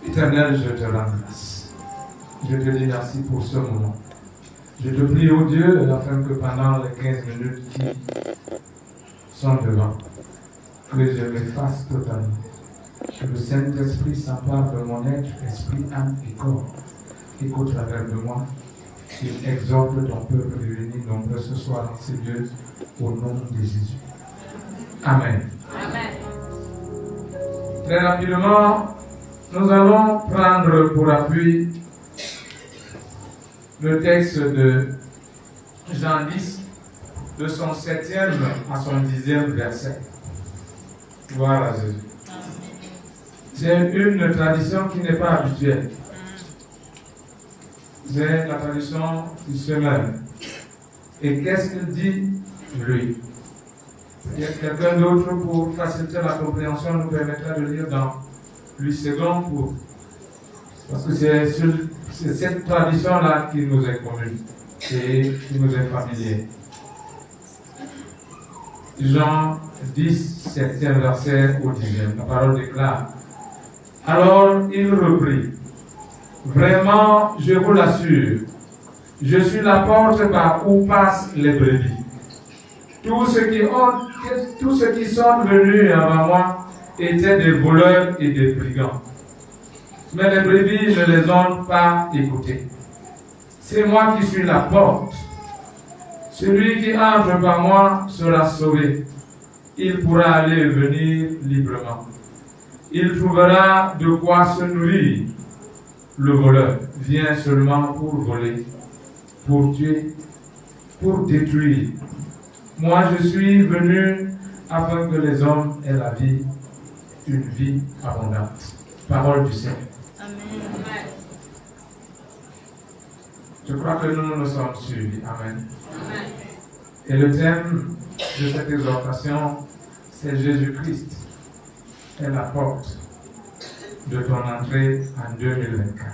Éternel, je te rends grâce. Je te dis merci pour ce moment. Je te prie, ô Dieu, afin que pendant les 15 minutes qui sont devant, que je m'efface totalement. Que le Saint-Esprit s'empare de mon être, esprit, âme et corps, et qu'au travers de moi, il exhorte ton peuple réuni nombreux ce soir dans ces lieux, au nom de Jésus. Amen. Amen. Très rapidement, nous allons prendre pour appui le texte de Jean 10, de son 7e à son 10e verset. Gloire à Jésus. C'est une tradition qui n'est pas habituelle. C'est la tradition du semeur. Et qu'est-ce qu'il dit, lui? Il y a quelqu'un d'autre pour faciliter la compréhension, nous permettra de lire dans Louis II parce que c'est cette tradition-là qui nous est commune et qui nous est familière. Jean 10, 7e verset au 10e, la parole déclare. Alors il reprit. Vraiment, je vous l'assure, je suis la porte par où passent les brebis. Tous ceux qui sont venus avant moi étaient des voleurs et des brigands. Mais les brebis ne les ont pas écoutés. C'est moi qui suis la porte. Celui qui entre par moi sera sauvé. Il pourra aller et venir librement. Il trouvera de quoi se nourrir. Le voleur vient seulement pour voler, pour tuer, pour détruire. Moi, je suis venu afin que les hommes aient la vie, une vie abondante. Parole du Seigneur. Amen. Je crois que nous sommes suivis. Amen. Amen. Et le thème de cette exhortation, c'est Jésus-Christ est la porte de ton entrée en 2024.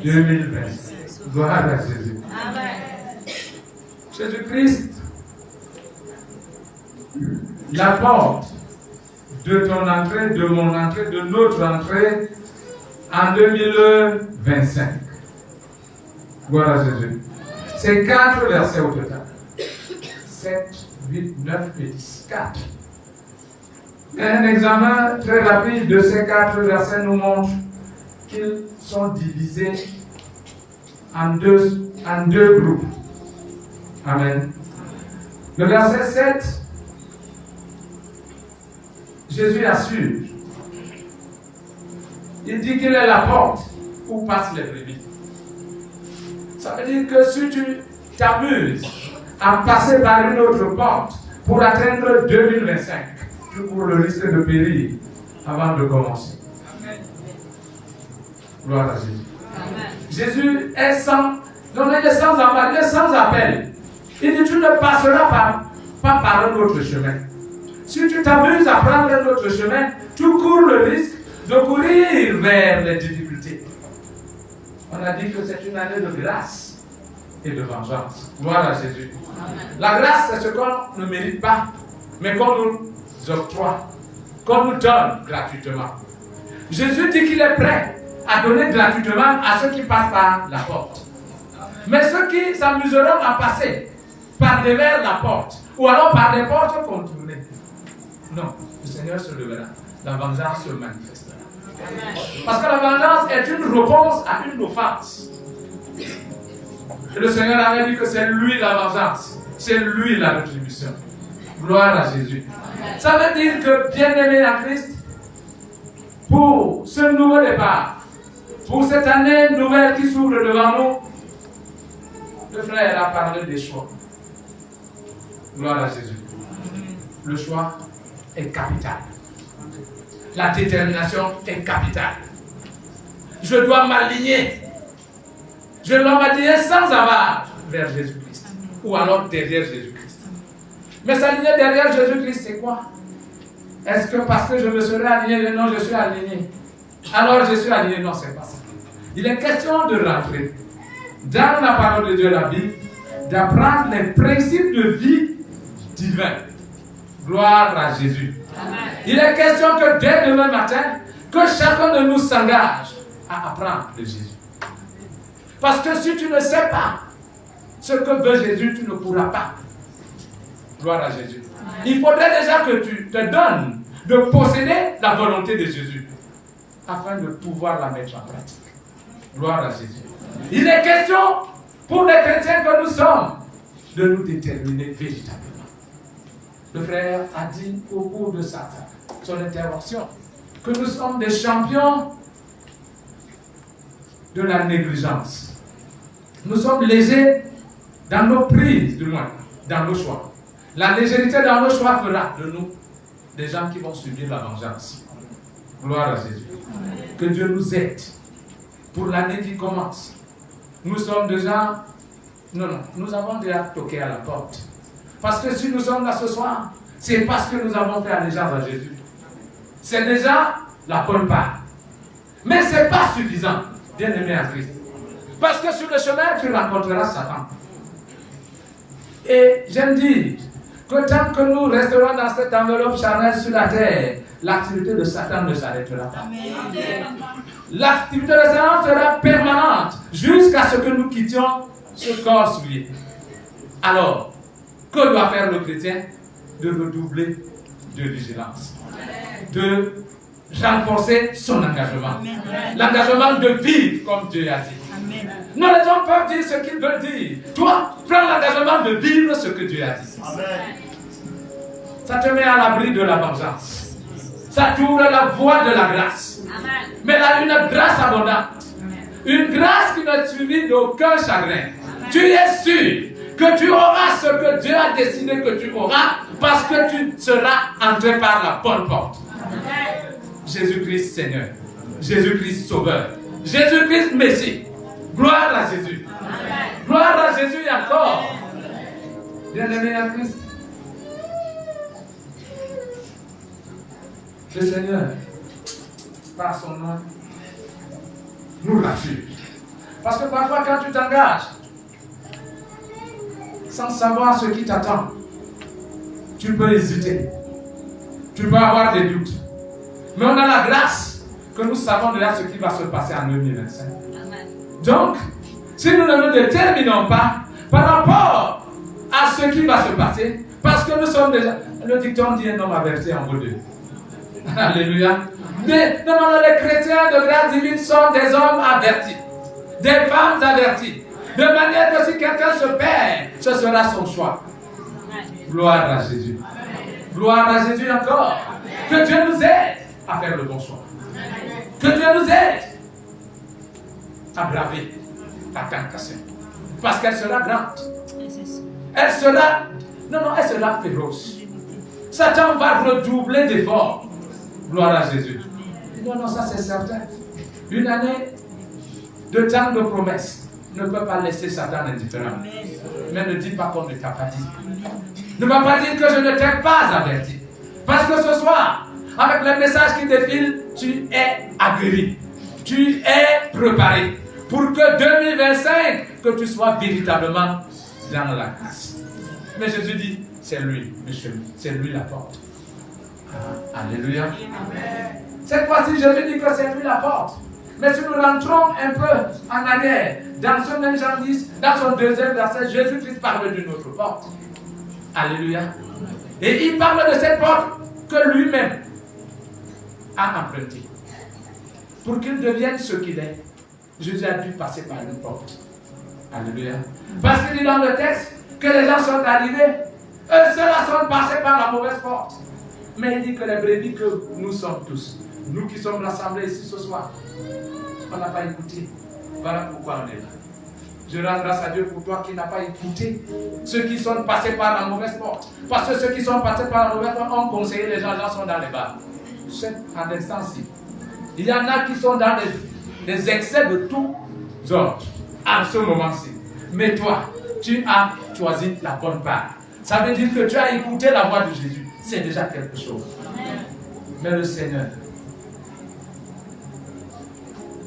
2025. Gloire à Jésus. Amen. Jésus-Christ, la porte de ton entrée, de mon entrée, de notre entrée en 2025. Gloire à Jésus. C'est 4 versets au total. 7, 8, 9 et 10. 4. Un examen très rapide de ces 4 versets nous montre qu'ils sont divisés en deux groupes. Amen. Le verset 7, Jésus assure. Il dit qu'il est la porte où passent les brebis. Ça veut dire que si tu t'amuses à passer par une autre porte pour atteindre 2025, tu cours le risque de périr avant de commencer. Amen. Gloire à Jésus. Amen. Jésus est sans appel. Il dit, tu ne passeras pas par un autre chemin. Si tu t'amuses à prendre un autre chemin, tu cours le risque de courir vers les difficultés. On a dit que c'est une année de grâce et de vengeance. Gloire à Jésus. Amen. La grâce, c'est ce qu'on ne mérite pas, mais qu'on nous octroie, qu'on nous donne gratuitement. Jésus dit qu'il est prêt à donner gratuitement à ceux qui passent par la porte. Mais ceux qui s'amuseront à passer par devers la porte, ou alors par les portes contournées, non, le Seigneur se levera, la vengeance se manifestera. Amen. Parce que la vengeance est une réponse à une offense. Et le Seigneur avait dit que c'est lui la vengeance, c'est lui la rétribution. Gloire à Jésus. Amen. Ça veut dire que, bien-aimé en Christ, pour ce nouveau départ, pour cette année nouvelle qui s'ouvre devant nous, le frère a parlé des choix. Gloire à Jésus. Le choix est capital. La détermination est capitale. Je dois m'aligner. Je dois m'aligner sans avare vers Jésus-Christ. Ou alors derrière Jésus-Christ. Mais s'aligner derrière Jésus-Christ, c'est quoi? Est-ce que parce que je me serais aligné? Non, je suis aligné. Alors je suis aligné. Non, c'est pas ça. Il est question de rentrer dans la parole de Dieu, la Bible, d'apprendre les principes de vie divins. Gloire à Jésus. Amen. Il est question que dès demain matin, Que chacun de nous s'engage à apprendre de Jésus. Parce que si tu ne sais pas ce que veut Jésus, tu ne pourras pas. Gloire à Jésus. Il faudrait déjà que tu te donnes de posséder la volonté de Jésus afin de pouvoir la mettre en pratique. Gloire à Jésus. Il est question pour les chrétiens que nous sommes de nous déterminer véritablement. Le frère a dit au cours de son intervention que nous sommes des champions de la négligence. Nous sommes légers dans nos prises, du moins, dans nos choix. La légèreté dans nos choix fera de nous des gens qui vont subir la vengeance. Gloire à Jésus. Que Dieu nous aide pour l'année qui commence. Nous sommes déjà... Non, nous avons déjà toqué à la porte. Parce que si nous sommes là ce soir, c'est parce que nous avons fait allégeance à Jésus. C'est déjà la bonne part. Mais ce n'est pas suffisant, bien-aimé en Christ. Parce que sur le chemin, tu rencontreras Satan. Et j'aime dire que tant que nous resterons dans cette enveloppe charnelle sur la terre, l'activité de Satan ne s'arrêtera pas. L'activité de Satan sera permanente jusqu'à ce que nous quittions ce corps souillé. Alors, que doit faire le chrétien? De redoubler de vigilance, de renforcer son engagement. L'engagement de vivre comme Dieu a dit. Non, les gens peuvent dire ce qu'ils veulent dire. Toi, prends l'engagement de vivre ce que Dieu a dit. Ça te met à l'abri de la vengeance. Ça t'ouvre la voie de la grâce. Mais là, une grâce abondante. Une grâce qui ne suivit d'aucun chagrin. Tu es sûr que tu auras ce que Dieu a décidé que tu auras parce que tu seras entré par la bonne porte. Jésus-Christ Seigneur, Jésus-Christ Sauveur, Jésus-Christ Messie. Gloire à Jésus. Gloire à Jésus encore. Bien-aimé en Christ. Le Seigneur, par son nom, nous rassure. Parce que parfois quand tu t'engages, sans savoir ce qui t'attend, tu peux hésiter. Tu peux avoir des doutes. Mais on a la grâce que nous savons déjà ce qui va se passer en 2025. Donc, si nous ne nous déterminons pas par rapport à ce qui va se passer, parce que nous sommes déjà... Le dicton dit un homme averti en vaut deux. Alléluia. Mais non, les chrétiens de grâce divine sont des hommes avertis. Des femmes averties. De manière que si quelqu'un se perd, ce sera son choix. Gloire à Jésus. Gloire à Jésus encore. Que Dieu nous aide à faire le bon choix. Que Dieu nous aide à braver la tentation. Parce qu'elle sera grande. Elle sera féroce. Satan va redoubler d'efforts. Gloire à Jésus. Non, ça c'est certain. Une année de temps de promesses ne peut pas laisser Satan indifférent. Mais ne dis pas qu'on ne t'a pas dit. Ne va pas dire que je ne t'ai pas averti. Parce que ce soir, avec le message qui défile, tu es aguerri. Tu es préparé. Pour que 2025, que tu sois véritablement dans la grâce. Mais Jésus dit, c'est lui, monsieur, c'est lui la porte. Alléluia. Cette fois-ci, Jésus dit que c'est lui la porte. Mais si nous rentrons un peu en arrière, dans ce même Jean 10, dans son deuxième verset, Jésus-Christ parle d'une autre porte. Alléluia. Et il parle de cette porte que lui-même a empruntée. Pour qu'il devienne ce qu'il est, Jésus a dû passer par une porte. Alléluia. Parce qu'il dit dans le texte que les gens sont arrivés, eux seuls sont passés par la mauvaise porte. Mais il dit que les brebis que nous sommes tous, nous qui sommes rassemblés ici ce soir, on n'a pas écouté. Voilà pourquoi on est là. Je rends grâce à Dieu pour toi qui n'a pas écouté ceux qui sont passés par la mauvaise porte. Parce que ceux qui sont passés par la mauvaise porte ont conseillé les gens sont dans les bars. C'est en instant-ci. Il y en a qui sont dans des excès de tous ordres en ce moment-ci. Mais toi, tu as choisi la bonne part. Ça veut dire que tu as écouté la voix de Jésus. C'est déjà quelque chose. Mais le Seigneur,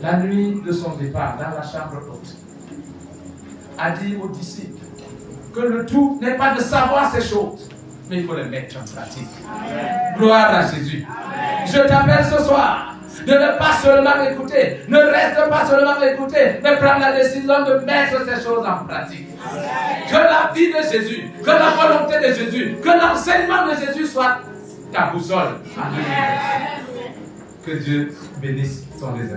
la nuit de son départ dans la chambre haute, a dit aux disciples que le tout n'est pas de savoir ces choses, mais il faut les mettre en pratique. Amen. Gloire à Jésus. Amen. Je t'appelle ce soir De ne pas seulement écouter. Ne reste pas seulement écouter, mais prendre la décision de mettre ces choses en pratique. Que la vie de Jésus, que la volonté de Jésus, que l'enseignement de Jésus soit ta boussole. Amen. Que Dieu bénisse son les